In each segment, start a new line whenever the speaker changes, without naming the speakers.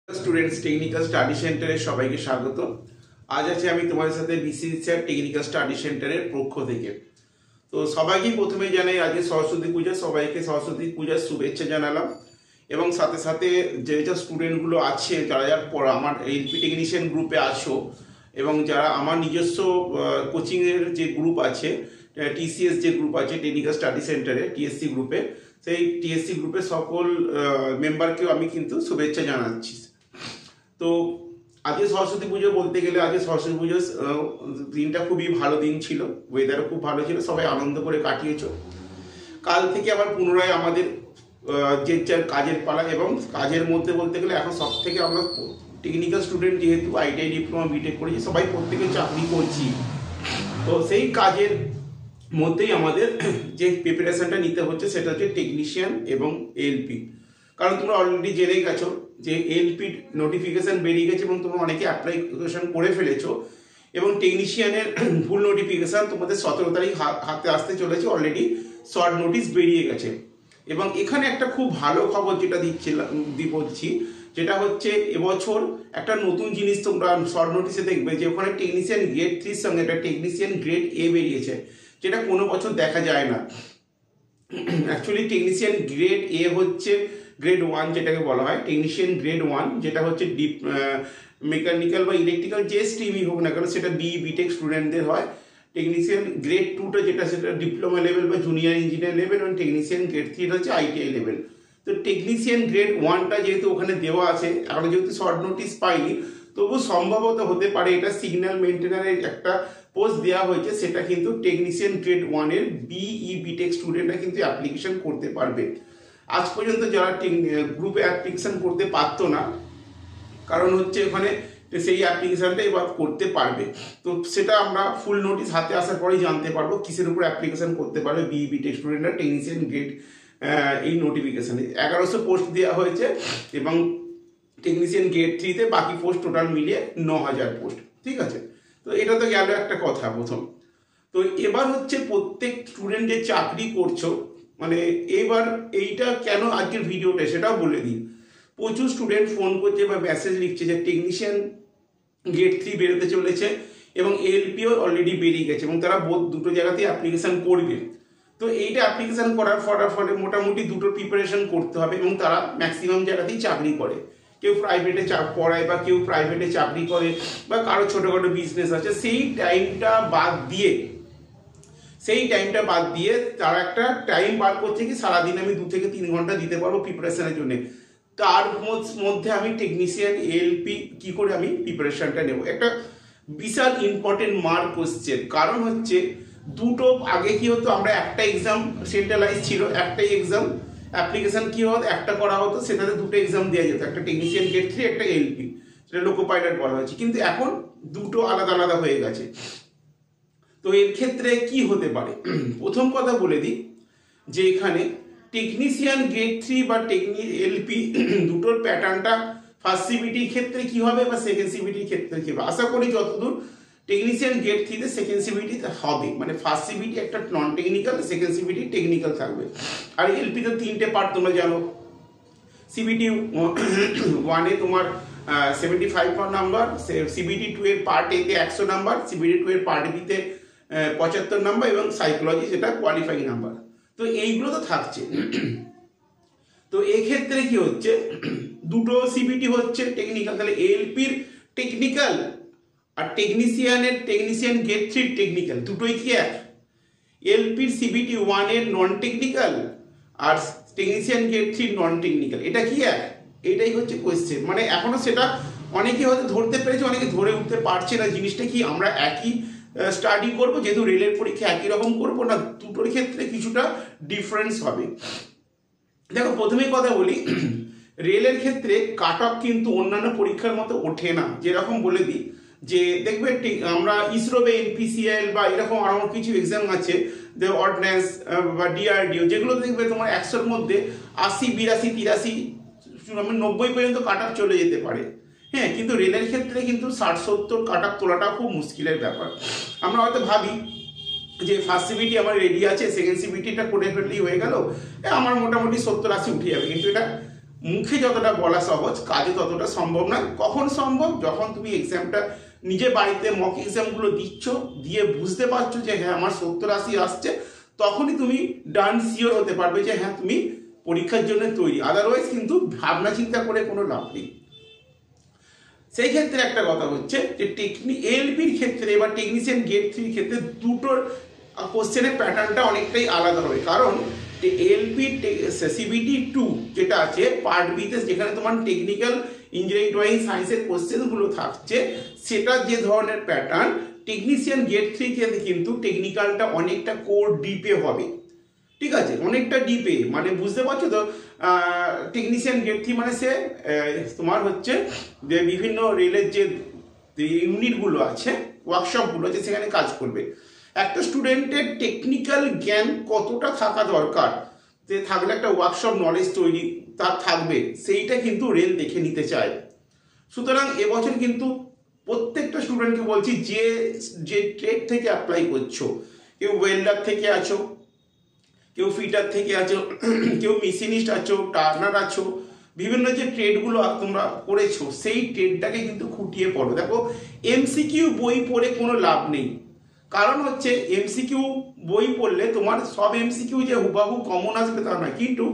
Students technical study সেন্টারে সবাইকে স্বাগত। আজ আছে আমি তোমাদের সাথে বিসিএস স্যার টেকনিক্যাল স্টাডি সেন্টারের পক্ষ থেকে। তো সবাইকে প্রথমে জানাই আজকে সরস্বতী পূজা, সবাইকে সরস্বতী পূজার শুভেচ্ছা জানালাম। এবং সাথে সাথে যে স্টুডেন্টগুলো আছে যারা যারা আমার এলপি টেকনিশিয়ান গ্রুপে আছো এবং যারা আমার নিজস্ব কোচিংয়ের যে গ্রুপ আছে, টিসিএস যে গ্রুপ আছে টেকনিক্যাল স্টাডি সেন্টারে টিএসসি গ্রুপে, সেই টিএসসি গ্রুপের সকল মেম্বারকেও আমি কিন্তু শুভেচ্ছা জানাচ্ছি। তো আজকে সরস্বতী পুজো বলতে গেলে আজকে সরস্বতী পুজোর দিনটা খুবই ভালো দিন ছিল, ওয়েদারও খুব ভালো ছিল, সবাই আনন্দ করে কাটিয়েছো। কাল থেকে আবার পুনরায় আমাদের যে যার কাজের পালা, এবং কাজের মধ্যে বলতে গেলে এখন সব থেকে আমরা টেকনিক্যাল স্টুডেন্ট যেহেতু আইটিআই ডিপ্লোমা বিটেক করেছি, সবাই প্রত্যেকে চাকরি করছি। তো সেই কাজের মধ্যেই আমাদের যে প্রিপারেশনটা নিতে হচ্ছে সেটা হচ্ছে টেকনিশিয়ান এবং এলপি। কারণ তোমরা অলরেডি জেনে গেছো যে এলপি নোটিফিকেশন বেরিয়ে গেছে এবং তোমরা অনেকে অ্যাপ্লিকেশন করে ফেলেছো, এবং টেকনিশিয়ানের ভুল নোটিফিকেশন তোমাদের 17 তারিখ হাতে আসতে চলেছে। অলরেডি শর্ট নোটিশ বেরিয়ে গেছে। এবং এখানে একটা খুব ভালো খবর যেটা বলছি, যেটা হচ্ছে এবছর একটা নতুন জিনিস তোমরা শর্ট নোটিশে দেখবে, যে ওখানে টেকনিশিয়ান গ্রেড 3 সঙ্গে একটা টেকনিশিয়ান গ্রেড এ বেরিয়েছে, যেটা কোনো বছর দেখা যায় না। অ্যাকচুয়ালি টেকনিশিয়ান গ্রেড এ হচ্ছে গ্রেড 1 যেটাকে বলা হয়, টেকনিশিয়ান গ্রেড 1 যেটা হচ্ছে মেকানিক্যাল বা ইলেকট্রিক্যাল যে স্ট্রিমই হোক না কেন সেটা বিটেক স্টুডেন্টদের হয়। টেকনিশিয়ান গ্রেড 2টা যেটা সেটা ডিপ্লোমা লেভেল বা জুনিয়র ইঞ্জিনিয়ার লেভেল, এবং টেকনিশিয়ান গ্রেড 3 হচ্ছে আইটিআই লেভেল। তো টেকনিশিয়ান গ্রেড 1টা যেহেতু ওখানে দেওয়া আছে, এখন যেহেতু শর্ট নোটিস পাইনি, তবু সম্ভবত হতে পারে এটা সিগন্যাল মেনটেনারের একটা পোস্ট দেওয়া হয়েছে, সেটা কিন্তু টেকনিশিয়ান গ্রেড 1-এর বিটেক স্টুডেন্টরা কিন্তু অ্যাপ্লিকেশন করতে পারবে। আজ পর্যন্ত যারা গ্রুপে অ্যাপ্লিকেশন করতে পারতো না, কারণ হচ্ছে ওখানে সেই অ্যাপ্লিকেশনটা এবার করতে পারবে। তো সেটা আমরা ফুল নোটিশ হাতে আসার পরেই জানতে পারবো কিসের উপর অ্যাপ্লিকেশন করতে পারবে বিটেক স্টুডেন্টরা টেকনিশিয়ান গ্রেড এই নোটিফিকেশানে 1100 পোস্ট দেওয়া হয়েছে, এবং টেকনিশিয়ান গ্রেড 3-তে বাকি পোস্ট টোটাল মিলিয়ে 9000 পোস্ট। ঠিক আছে, তো এটা তো গেল একটা কথা প্রথম। তো এবার হচ্ছে প্রত্যেক স্টুডেন্ট যে চাকরি করছো, মানে এবার এইটা কেন আজকের ভিডিওটা সেটাও বলে দিই। প্রচুর স্টুডেন্ট ফোন করছে বা মেসেজ লিখছে যে টেকনিশিয়ান গ্রেড 3 বেরোতে চলেছে এবং এলপিও অলরেডি বেরিয়ে গেছে, এবং তারা দুটো জায়গাতেই অ্যাপ্লিকেশন করবে। তো এইটা অ্যাপ্লিকেশন করার ফলে মোটামুটি দুটো প্রিপারেশন করতে হবে, এবং তারা ম্যাক্সিমাম জায়গাতেই চাকরি করে। কেউ প্রাইভেটে পড়ায় বা কেউ প্রাইভেটে চাকরি করে, বা কারো ছোটোখাটো বিজনেস আছে। সেই টাইমটা বাদ দিয়ে তারা একটা টাইম বার করছে কি সারাদিন আমি 2 থেকে 3 ঘন্টা দিতে পারবো প্রিপারেশনের জন্য। তার মধ্যে আমি টেকনিশিয়ান এলপি কি করে আমি প্রিপারেশনটা নেব, একটা বিশাল ইম্পর্টেন্ট মার্ক কোশ্চেন। কারণ হচ্ছে দুটো আগে কি হতো, আমরা একটা এক্সাম সেন্ট্রালাইজ ছিল, একটাই এক্সাম অ্যাপ্লিকেশন কি হতো একটা করা হতো, সেটাতে দুটো এক্সাম দেওয়া যেত, একটা টেকনিশিয়ান গ্রেড 3 একটা এলপি, সেটা লোকো পাইলট বলা হয়েছে। কিন্তু এখন দুটো আলাদা আলাদা হয়ে গেছে। তো এর ক্ষেত্রে কি হতে পারে, প্রথম কথা বলে দিই যে এখানে টেকনিশিয়ান গ্রেড 3 বা এলপি দুটোর প্যাটার্নটা ফার্স্ট সিবিটির ক্ষেত্রে কি হবে বা সেকেন্ড সিবিটির ক্ষেত্রে কি হবে। আশা করি যতদূর টেকনিশিয়ান গ্রেড 3-তে সেকেন্ড সিবিটি হবে, মানে ফার্স্ট সিবিটি একটা non technical, second CBT technical থাকবে। আর এলপিতে 3টে পার্ট তোমরা জানো। সিবিটি 1-এ তোমার 75 নাম্বার, সিবিটি 2-এর পার্ট এতে 100 নাম্বার, সিবিটি 2-এর পার্ট বিতে 75 নাম্বার, এবং সাইকোলজি যেটা কোয়ালিফাইং নাম্বার। তো এইগুলো তো থাকছে। তো এক্ষেত্রে কি হচ্ছে, দুটো সিবিটি হচ্ছে টেকনিক্যাল, তাহলে এলপির টেকনিক্যাল আর টেকনিশিয়ান গ্রেড 3 টেকনিক্যাল দুটোই কি এক। এলপির সিবিটি 1-এর নন টেকনিক্যাল আর টেকনিশিয়ান গ্রেড 3 নন টেকনিক্যাল, এটা কি এক? এটাই হচ্ছে কোয়েশ্চেন। মানে এখনো সেটা অনেকে হয়তো ধরতে পেরেছে, অনেকে ধরে উঠতে পারছে না জিনিসটা কি। আমরা একই স্টাডি করবো, যেহেতু রেলের পরীক্ষা একই রকম করবো না, দুটোর ক্ষেত্রে কিছুটা ডিফারেন্স হবে। দেখো প্রথমেই কথা বলি, রেলের ক্ষেত্রে কাট অফ কিন্তু অন্যান্য পরীক্ষার মতো ওঠে না। যেরকম বলে দিই যে দেখবে আমরা ইসরো বা এনপিসিএল বা এরকম আরও কিছু এক্সাম আছে, যে অর্ডিন্যান্স বা ডিআরডিও, যেগুলো দেখবে তোমার 100-র মধ্যে 80, 82, 83, 90 পর্যন্ত কাট অফ চলে যেতে পারে। হ্যাঁ, কিন্তু রেলের ক্ষেত্রে কিন্তু 60-70 কাট অফ তোলাটা খুব মুশকিলের ব্যাপার। আমরা হয়তো ভাবি যে ফার্স্ট সিবিটি আমার রেডি আছে, সেকেন্ড সিবিটিটা করে ফেললেই হয়ে গেল, আমার মোটামুটি 70-80 উঠে যাবে, কিন্তু এটা মুখে যতটা বলা সহজ, কাজে ততটা সম্ভব নয়। কখন সম্ভব? যখন তুমি এক্সামটা নিজে বাড়িতে মক এক্সামগুলো দিচ্ছ, দিয়ে বুঝতে পারছো যে হ্যাঁ আমার 70-80 আসছে, তখনই তুমি ডান শিওর হতে পারবে যে হ্যাঁ তুমি পরীক্ষার জন্য তৈরি। আদারওয়াইজ কিন্তু ভাবনা চিন্তা করে কোনো লাভ নেই। সেই ক্ষেত্রে একটা কথা হচ্ছে যে এলপির ক্ষেত্রে বা টেকনিশিয়ান গেট 3 ক্ষেত্রে দুটোর কোশ্চেনের প্যাটার্নটা অনেকটাই আলাদা হবে। কারণ এলপি সিবিটি 2 যেটা আছে পার্ট বিতে, যেখানে তোমার টেকনিক্যাল ইঞ্জিনিয়ারিং ড্রয়িং সায়েন্সের কোশ্চেনগুলো থাকছে, সেটা যে ধরনের প্যাটার্ন, টেকনিশিয়ান গেট 3 ক্ষেত্রে কিন্তু টেকনিক্যালটা অনেকটা কোর ডিপে হবে। ঠিক আছে, অনেকটা ডিপে, মানে বুঝতে পারছো তো। টেকনিশিয়ান গেট 3 মানে সে তোমার হচ্ছে যে বিভিন্ন রেলের যে ইউনিটগুলো আছে, ওয়ার্কশপগুলো আছে, সেখানে কাজ করবে। একটা স্টুডেন্টের টেকনিক্যাল জ্ঞান কতটা থাকা দরকার, যে থাকলে একটা ওয়ার্কশপ নলেজ তৈরি তার থাকবে, সেইটা কিন্তু রেল দেখে নিতে চায়। সুতরাং এবছর কিন্তু প্রত্যেকটা স্টুডেন্টকে বলছি, যে ট্রেড থেকে অ্যাপ্লাই করছো, কেউ ওয়েল্ডার থেকে আছো, কেউ ফিটার থেকে আছো, কেউ মেশিনিস্ট আছো, টার্নার আছো, বিভিন্ন যে ট্রেডগুলো তোমরা করেছো সেই ট্রেডটাকে কিন্তু খুঁটিয়ে পড়ো। দেখো, এমসিকিউ বই পড়ে কোনো লাভ নেই। কারণ হচ্ছে এমসিকিউ বই পড়লে তোমার সব এমসিকিউ যে হুবাহু কমন আসবে তা নয়, কিন্তু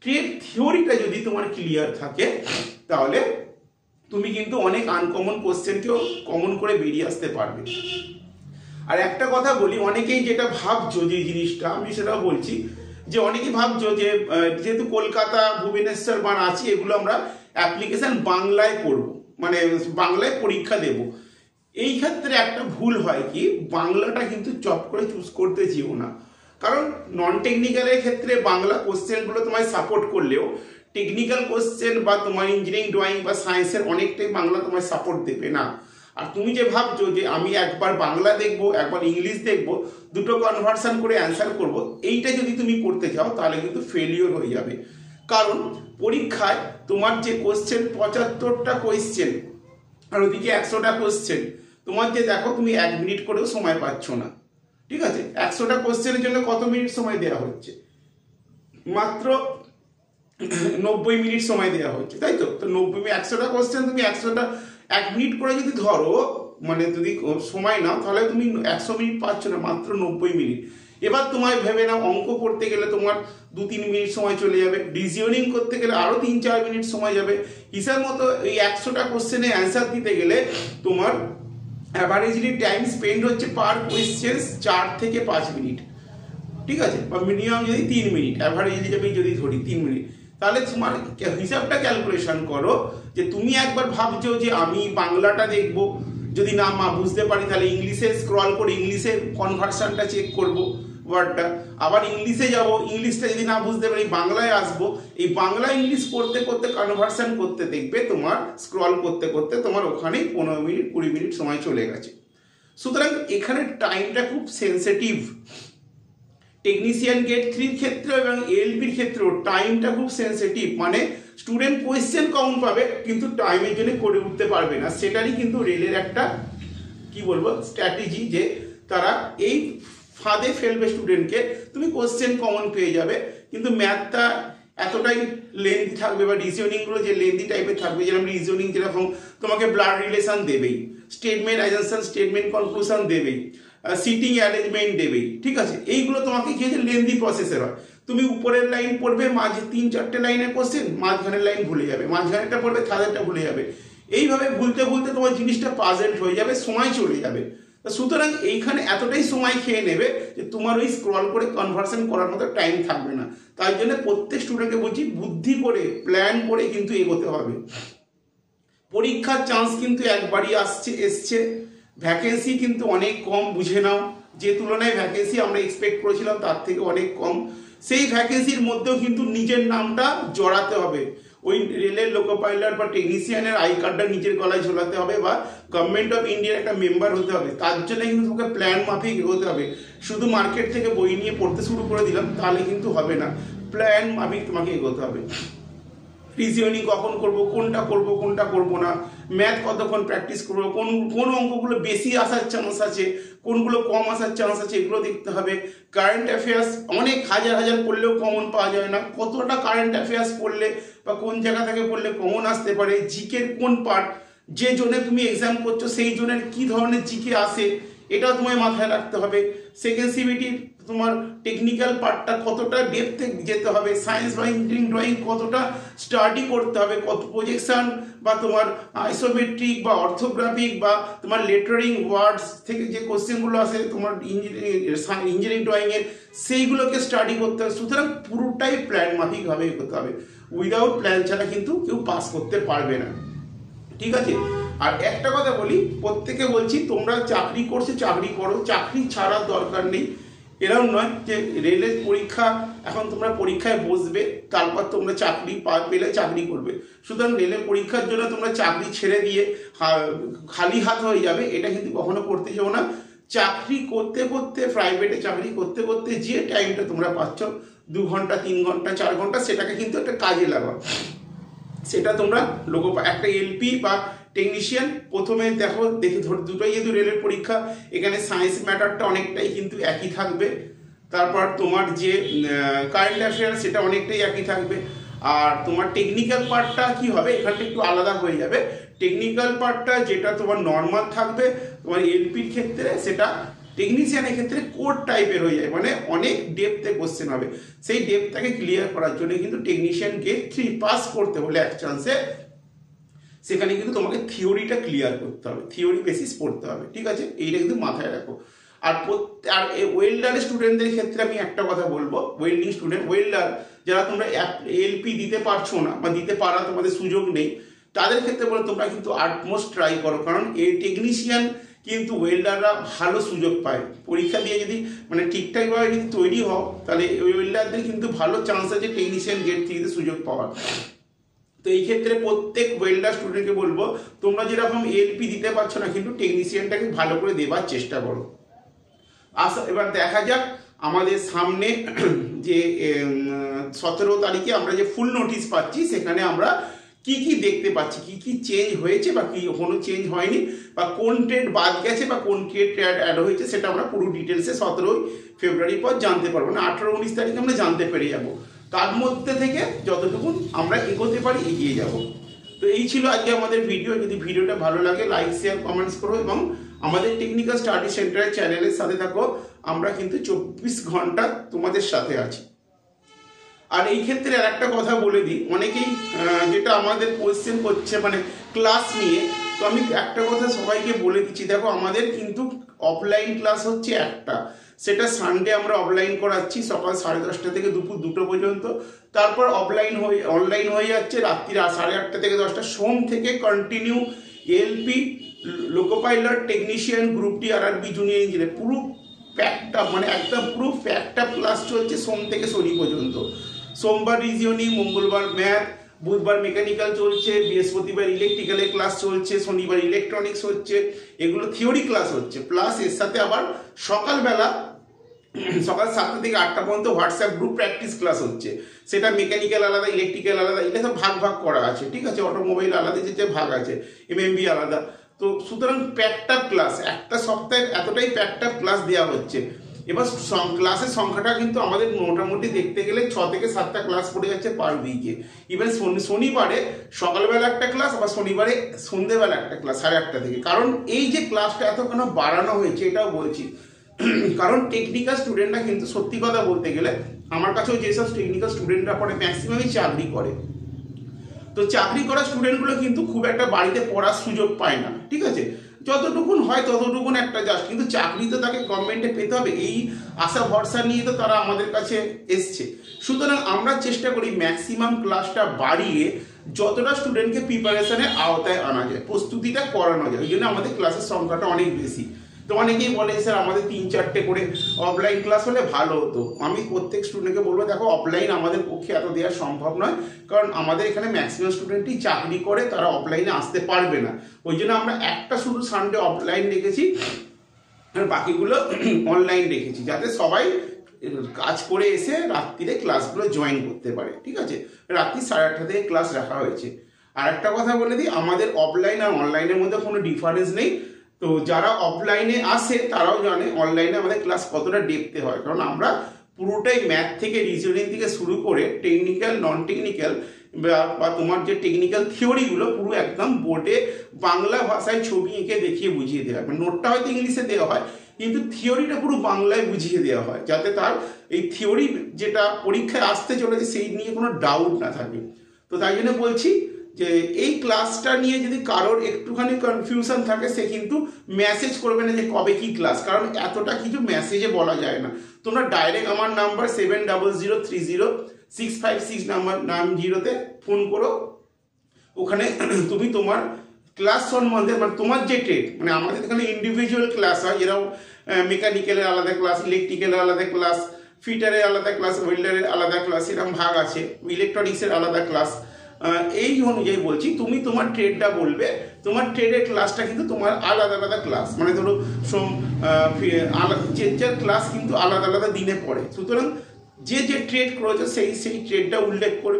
ট্রেড থিওরিটা যদি তোমার ক্লিয়ার থাকে তাহলে তুমি কিন্তু অনেক আনকমন কোশ্চেনকেও কমন করে বেরিয়ে আসতে পারবে। আর একটা কথা বলি, অনেকেই যেটা ভাবছো যে জিনিসটা, আমি সেটাও বলছি যে অনেকেই ভাবছো যে যেহেতু কলকাতা, ভুবনেশ্বর বা রাঁচি, এগুলো আমরা অ্যাপ্লিকেশন বাংলায় করব, মানে বাংলায় পরীক্ষা দেব। এই ক্ষেত্রে একটা ভুল হয় কি, বাংলাটা কিন্তু চট করে চুজ করতে যেও না। কারণ নন টেকনিক্যালের ক্ষেত্রে বাংলা কোশ্চেনগুলো তোমায় সাপোর্ট করলেও টেকনিক্যাল কোশ্চেন বা তোমার ইঞ্জিনিয়ারিং ড্রয়িং বা সায়েন্সের অনেকটাই বাংলা তোমায় সাপোর্ট দেবে না। আর তুমি যে ভাবছো যে আমি একবার বাংলা দেখবো, একবার ইংলিশ দেখবো, দুটো কনভার্সন করে অ্যান্সার করব, এইটা যদি তুমি করতে চাও তাহলে কিন্তু ফেলিওর হয়ে যাবে। কারণ পরীক্ষায় তোমার যে কোশ্চেন 75টা কোশ্চেন আর ওদিকে 100টা কোশ্চেন, তোমার যে দেখো তুমি 1 মিনিট করেও সময় পাচ্ছ না। ঠিক আছে, 100টা কোশ্চেনের জন্য কত মিনিট সময় দেওয়া হচ্ছে? মাত্র 90 মিনিট সময় দেওয়া হচ্ছে, তাই তো? 100টা কোশ্চেন তুমি 100টা 1 মিনিট করে যদি ধরো, মানে যদি সময় নাও, তাহলে তুমি 100 মিনিট পাচ্ছ না, মাত্র 90 মিনিট। এবার তোমায় ভেবে নাও, অঙ্ক করতে গেলে তোমার 2-3 মিনিট সময় চলে যাবে, রিজনিং করতে গেলে আরো 3-4 মিনিট সময় যাবে। হিসাব মতো এই 100টা কোশ্চেনে অ্যান্সার দিতে গেলে তোমার অ্যাভারেজলি টাইম স্পেন্ড হচ্ছে পার কোয়েশ্চেন 4 থেকে 5 মিনিট। ঠিক আছে, বা মিনিমাম যদি 3 মিনিট, অ্যাভারেজলি আমি যদি ধরি 3 মিনিট, তাহলে তোমার হিসাবটা ক্যালকুলেশন করো যে তুমি একবার ভাবছো যে আমি বাংলাটা দেখবো, যদি না বুঝতে পারি তাহলে ইংলিশে স্ক্রল করে ইংলিশে কনভার্সনটা চেক করবো ওয়ার্ডটা, আবার ইংলিশে যাব, ইংলিশটা যদি না বুঝতে পারি বাংলায় আসবো, এই বাংলা ইংলিশ করতে করতে কনভার্সন করতে দেখবে তোমার স্ক্রল করতে করতে তোমার ওখানেই 15 মিনিট 20 মিনিট সময় চলে গেছে। সুতরাং এখানে টাইমটা খুব সেন্সিটিভ। টেকনিশিয়ান গেট 3 ক্ষেত্রে এবং এলপির ক্ষেত্রেও টাইমটা খুব সেন্সিটিভ। মানে স্টুডেন্ট কোয়েশ্চেন কমন পাবে কিন্তু টাইমের জন্য করে উঠতে পারবে না। সেটারই কিন্তু রেলের একটা কি বলবো স্ট্র্যাটেজি, যে তারা এই ফাঁদে ফেলবে স্টুডেন্টকে। তুমি কোয়েশ্চেন কমন পেয়ে যাবে কিন্তু ম্যাথটা এতটাই লেন্থি থাকবে, বা রিজনিংগুলো যে লেন্থি টাইপের থাকবে, যেরকম রিজনিং যেরকম তোমাকে ব্লাড রিলেশন দেবেই, স্টেটমেন্ট অ্যাজাম্পশন, স্টেটমেন্ট কনক্লুশন দেবেই, সিটিং অ্যারেঞ্জমেন্ট দেবেই। ঠিক আছে, এইগুলো তোমাকে কি হচ্ছে লেন্থি প্রসেসের হয়। তুমি উপরের লাইন পড়বে, মাঝে 3-4টে লাইনের কোশ্চেন, মাঝখানের লাইন ভুলে যাবে, মাঝখানেরটা পড়বে, থার্ডেরটা ভুলে যাবে। এইভাবে ভুলতে ভুলতে তোমার জিনিসটা পাজেন্ট হয়ে যাবে, সময় চলে যাবে। সুতরাং এইখানে এতটাই সময় খেয়ে নেবে যে তোমার ওই স্ক্রল করে কনভার্সন করার মতো টাইম থাকবে না। তাই জন্য প্রত্যেক স্টুডেন্টকে বলছি, বুদ্ধি করে প্ল্যান করে কিন্তু এগোতে হবে। পরীক্ষার চান্স কিন্তু একবারই এসছে, ভ্যাকেন্সি কিন্তু অনেক কম, বুঝে নাও। যে তুলনায় ভ্যাকেন্সি আমরা এক্সপেক্ট করেছিলাম তার থেকে অনেক কম। সেই ভ্যাকেন্সির মধ্যেও কিন্তু নিজের নামটা জড়াতে হবে। ওই রেলের লোকো পাইলট বা টেকনিশিয়ানের আই কার্ডটা নিজের গলায় ঝোলাতে হবে, বা গভর্নমেন্ট অফ ইন্ডিয়ার একটা মেম্বার হতে হবে। তার জন্য কিন্তু তোমাকে প্ল্যান মাফিক এগোতে হবে। শুধু মার্কেট থেকে বই নিয়ে পড়তে শুরু করে দিলাম তাহলে কিন্তু হবে না, প্ল্যান মাফিক তোমাকে এগোতে হবে। রিজনিং কখন করবো, কোনটা করবো কোনটা করবো না, ম্যাথ কতক্ষণ প্র্যাকটিস করবো, কোন অঙ্কগুলো বেশি আসার চান্স আছে, কোনগুলো কম আসার চান্স আছে, এগুলো দেখতে হবে। কারেন্ট অ্যাফেয়ার্স অনেক হাজার হাজার পড়লেও কমন পাওয়া যায় না, কতটা কারেন্ট অ্যাফেয়ার্স পড়লে বা বা কোন জায়গা থেকে পড়লে কমন আসতে পারে, জিকের কোন পার্ট, যে জোনে তুমি এক্সাম করছো সেই জোনের কি ধরনের জিকে আসে এটাও তোমায় মাথায় রাখতে হবে। সেকেন্ড সিবিটি তোমার টেকনিক্যাল পার্টটা কতটা ডেপথে যেতে হবে, সায়েন্স বা ইঞ্জিনিয়ারিং ড্রয়িং কতটা স্টাডি করতে হবে, কত প্রজেকশন বা তোমার আইসোমেট্রিক বা অর্থোগ্রাফিক বা তোমার লেটারিং ওয়ার্ডস থেকে যে কোশ্চেনগুলো আসে তোমার ইঞ্জিনিয়ারিং ড্রয়িংয়ের সেইগুলোকে স্টাডি করতে হবে। সুতরাং পুরোটাই প্ল্যান মাফিকভাবে করতে হবে, উইদাউট প্ল্যান ছাড়া কিন্তু কেউ পাস করতে পারবে না, ঠিক আছে। আর একটা কথা বলি, প্রত্যেকে বলছি তোমরা চাকরি করছে চাকরি করো, চাকরি ছাড়ার দরকার নেই। এরকম নয় যে রেলের পরীক্ষা এখন তোমরা পরীক্ষায় বসবে তারপর তোমরা চাকরি পেলে চাকরি করবে, সুতরাং রেলের পরীক্ষার জন্য তোমরা চাকরি ছেড়ে দিয়ে খালি হাত হয়ে যাবে এটা কিন্তু কখনো করতে যাও না। চাকরি করতে করতে, প্রাইভেটে চাকরি করতে করতে যে টাইমটা তোমরা পাচ্ছ 2 ঘন্টা 3 ঘন্টা 4 ঘন্টা, সেটাকে কিন্তু একটা কাজে লাগাও। সেটা তোমরা একটা এলপি বা টেকনিশিয়ান প্রথমে দেখে দুটোই যেহেতু রেলের পরীক্ষা, এখানে সায়েন্স ম্যাটারটা অনেকটাই কিন্তু একই থাকবে, তারপর তোমার যে কারেন্ট অ্যাফেয়ার সেটা অনেকটাই একই থাকবে, আর তোমার টেকনিক্যাল পার্টটা কি হবে এখানটা একটু আলাদা হয়ে যাবে। টেকনিক্যাল পার্টটা যেটা তোমার নর্মাল থাকবে তোমার এলপির ক্ষেত্রে, সেটা টেকনিশিয়ানের ক্ষেত্রে কোড টাইপের হয়ে যায়, মানে অনেক ডেপথে কোশ্চেন হবে। সেই ডেপথটাকে ক্লিয়ার করার জন্য কিন্তু টেকনিশিয়ান গেট 3 পাস করতে হলে এক চান্সে সেখানে কিন্তু তোমাকে থিওরিটা ক্লিয়ার করতে হবে, থিওরি বেসিস পড়তে হবে, ঠিক আছে। এইটা কিন্তু মাথায় রাখো। আর ওয়েল্ডারের স্টুডেন্টদের ক্ষেত্রে আমি একটা কথা বলবো, ওয়েল্ডিং স্টুডেন্ট, ওয়েল্ডার যারা তোমরা এলপি দিতে পারছো না বা দিতে পারা তোমাদের সুযোগ নেই, তাদের ক্ষেত্রে বলে তোমরা কিন্তু আটমোস্ট ট্রাই করো, কারণ এই টেকনিশিয়ান কিন্তু ওয়েল্ডাররা ভালো সুযোগ পায়। পরীক্ষা দিয়ে যদি মানে ঠিকঠাকভাবে যদি তৈরি হও তাহলে ওয়েল্ডারদের কিন্তু ভালো চান্স আছে টেকনিশিয়ান গেট থেকে সুযোগ পাওয়ার। তো এই ক্ষেত্রে প্রত্যেক ওয়েল্ডার স্টুডেন্টকে বলবো তোমরা যেরকম এলপি দিতে পারছো না কিন্তু টেকনিশিয়ানটাকে ভালো করে দেবার চেষ্টা করো। এবার দেখা যাক আমাদের সামনে যে 17 তারিখে আমরা যে ফুল নোটিশ পাচ্ছি সেখানে আমরা কি কি দেখতে পাচ্ছি, কি কি চেঞ্জ হয়েছে বা কি কোনো চেঞ্জ হয়নি, বা কোন ট্রেড বাদ গেছে বা কোন ট্রেড অ্যাড হয়েছে, সেটা আমরা পুরো ডিটেলসে 17 ফেব্রুয়ারি পর জানতে পারবো না, 18-19 তারিখে আমরা জানতে পেরে যাবো। তার মধ্যে থেকে যতটুকু আমরা এগোতে পারি এগিয়ে যাব। তো এই ছিল আজকে আমাদের ভিডিও। যদি ভিডিওটা ভালো লাগে লাইক শেয়ার কমেন্টস করো এবং আমাদের টেকনিক্যাল স্টাডি সেন্টারের চ্যানেলের সাথে থাকো। আমরা কিন্তু 24 ঘন্টা তোমাদের সাথে আছি। আর এই ক্ষেত্রে আর একটা কথা বলে দিই, অনেকেই যেটা আমাদের কোয়েশ্চেন করছে মানে ক্লাস নিয়ে, তো আমি একটা কথা সবাইকে বলে দিচ্ছি, দেখো আমাদের কিন্তু অফলাইন ক্লাস হচ্ছে একটা, সেটা সানডে আমরা অফলাইন করাচ্ছি সকাল 10:30 থেকে দুপুর 2টো পর্যন্ত, তারপর অনলাইন হয়ে যাচ্ছে রাত্রি 8:30 থেকে 10টা। সোম থেকে continue LP, loco pilot, technician, group D, RRB, junior engineer পুরো প্যাকটা মানে একদম পুরো প্যাকটা ক্লাস চলছে সোম থেকে শনি পর্যন্ত। সোমবার রিজনিং, মঙ্গলবার ম্যাথ, বুধবার মেকানিক্যাল চলছে, বৃহস্পতিবার ইলেকট্রিক্যালের ক্লাস চলছে, শনিবার ইলেকট্রনিক্স হচ্ছে, এগুলো থিওরি ক্লাস হচ্ছে। প্লাস এর সাথে আবার সকালবেলা সকাল 7টা থেকে 8টা পর্যন্ত হোয়াটসঅ্যাপ গ্রুপ প্র্যাকটিস ক্লাস হচ্ছে, সেটা মেকানিক্যাল আলাদা, ইলেকট্রিক্যাল আলাদা, এটা সব ভাগ করা আছে, ঠিক আছে। অটোমোবাইল আলাদা, যে ভাগ আছে, এমএমবি আলাদা। তো সুতরাং প্যাকটাপ ক্লাস একটা সপ্তাহে এতটাই প্যাকটাপ ক্লাস দেওয়া হচ্ছে। এবার ক্লাসের সংখ্যাটা কিন্তু আমাদের মোটামুটি দেখতে গেলে 6 থেকে 7টা ক্লাস পড়ে যাচ্ছে পার উইকে। ইভেন শনিবারে সকালবেলা একটা ক্লাস, আবার শনিবারে সন্ধ্যেবেলা একটা ক্লাস 8:30 থেকে। কারণ এই যে ক্লাসটা এত কেন বাড়ানো হয়েছে এটাও বলছি, কারণ টেকনিক্যাল স্টুডেন্টরা কিন্তু সত্যি কথা বলতে গেলে আমার কাছেও যেসব টেকনিক্যাল স্টুডেন্টরা পড়ে ম্যাক্সিমামই চাকরি করে। তো চাকরি করা স্টুডেন্টগুলো কিন্তু খুব একটা বাড়িতে পড়ার সুযোগ পায় না, ঠিক আছে। যতটুকুন হয় ততটুকুন একটা জাস্ট, কিন্তু চাকরি তো তাকে গভর্নমেন্টে পেতে হবে, এই আশা ভরসা নিয়ে তো তারা আমাদের কাছে এসছে। সুতরাং আমরা চেষ্টা করি ম্যাক্সিমাম ক্লাসটা বাড়িয়ে যতটা স্টুডেন্টকে প্রিপারেশনের আওতায় আনা যায়, প্রস্তুতিটা করানো যায়, ওই জন্য আমাদের ক্লাসের সংখ্যাটা অনেক বেশি। তো অনেকেই বলে স্যার আমাদের 3-4টে করে অফলাইন ক্লাস হলে ভালো হতো। আমি প্রত্যেক স্টুডেন্টকে বলবো দেখো অফলাইন আমাদের পক্ষে এত দেওয়া সম্ভব নয়, কারণ আমাদের এখানে ম্যাক্সিমাম স্টুডেন্টই চাকরি করে, তারা অফলাইনে আসতে পারবে না। ওই জন্য আমরা একটা শুধু সানডে অফলাইন রেখেছি আর বাকিগুলো অনলাইন রেখেছি, যাতে সবাই কাজ করে এসে রাত্রিরে ক্লাসগুলো জয়েন করতে পারে, ঠিক আছে। রাত্রি 8:30 থেকে ক্লাস রাখা হয়েছে। আর একটা কথা বলে দিই, আমাদের অফলাইন আর অনলাইনের মধ্যে কোনো ডিফারেন্স নেই। তো যারা অফলাইনে আসে তারাও জানে অনলাইনে আমাদের ক্লাস কতটা ডেপথে হয়, কারণ আমরা পুরোটাই ম্যাথ থেকে রিজনিং থেকে শুরু করে টেকনিক্যাল নন টেকনিক্যাল বা তোমার যে টেকনিক্যাল থিওরিগুলো পুরো একদম বোর্ডে বাংলা ভাষায় ছবি এঁকে দেখিয়ে বুঝিয়ে দেওয়া হয়। নোটটা হয়তো ইংলিশে দেওয়া হয় কিন্তু থিওরিটা পুরো বাংলায় বুঝিয়ে দেওয়া হয়, যাতে তার এই থিওরি যেটা পরীক্ষায় আসতে চলেছে সেই নিয়ে কোনো ডাউট না থাকে। তো তাই জন্য বলছি যে এই ক্লাসটা নিয়ে যদি কারোর একটুখানি কনফিউশন থাকে সে কিন্তু মেসেজ করবে না যে কবে কি ক্লাস, কারণ এতটা কিছু মেসেজে বলা যায় না। তোমরা ডাইরেক্ট আমার নাম্বার 70030656 নাম্বারে ফোন করো, ওখানে তুমি তোমার ক্লাস সম্বন্ধে মানে তোমার যে ট্রেড, মানে আমাদের এখানে ইন্ডিভিজুয়াল ক্লাস হয়, এরাও মেকানিক্যালের আলাদা ক্লাস, ইলেকট্রিক্যালের আলাদা ক্লাস, ফিটারের আলাদা ক্লাস, ওয়েল্ডারের আলাদা ক্লাস, এরকম ভাগ আছে, ইলেকট্রনিক্সের আলাদা ক্লাস। এই অনুযায়ী বলছি তুমি তোমার ট্রেডটা বলবে, তোমার ট্রেডের ক্লাসটা কিন্তু তোমার আলাদা আলাদা ক্লাস, মানে ধরো যে ক্লাস কিন্তু আলাদা আলাদা দিনে পড়ে। সুতরাং যে ট্রেড করেছে সেই ট্রেডটা উল্লেখ করে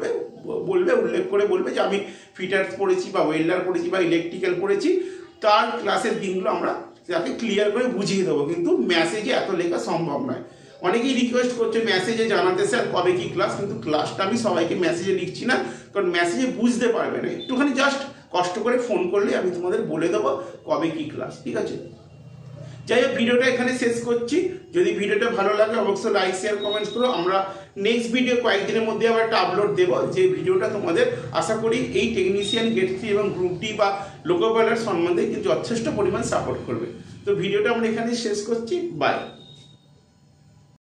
বলবে যে আমি ফিটার্স পড়েছি বা ওয়েল্ডার পড়েছি বা ইলেকট্রিক্যাল পড়েছি, তার ক্লাসের দিনগুলো আমরা তাকে ক্লিয়ার করে বুঝিয়ে দেবো। কিন্তু মেসেজে এত লেখা সম্ভব নয়। অনেকেই রিকোয়েস্ট করছে মেসেজে জানাতে স্যার কবে কি ক্লাস, কিন্তু ক্লাসটা আমি সবাইকে মেসেজে লিখছি না, কারণ মেসেজে বুঝতে পারবে না। একটুখানি জাস্ট কষ্ট করে ফোন করলে আমি তোমাদের বলে দেবো কবে কি ক্লাস, ঠিক আছে? যাই হোক, ভিডিওটা এখানে শেষ করছি। যদি ভিডিওটা ভালো লাগে অবশ্যই লাইক শেয়ার কমেন্টস করো। আমরা নেক্সট ভিডিও কয়েকদিনের মধ্যে আবার একটা আপলোড দেবো, যে ভিডিওটা তোমাদের আশা করি এই টেকনিশিয়ান গেট 3 এবং গ্রুপ ডি বা লোকো পাইলট সম্বন্ধে কিন্তু যথেষ্ট পরিমাণ সাপোর্ট করবে। তো ভিডিওটা আমরা এখানে শেষ করছি, বাই।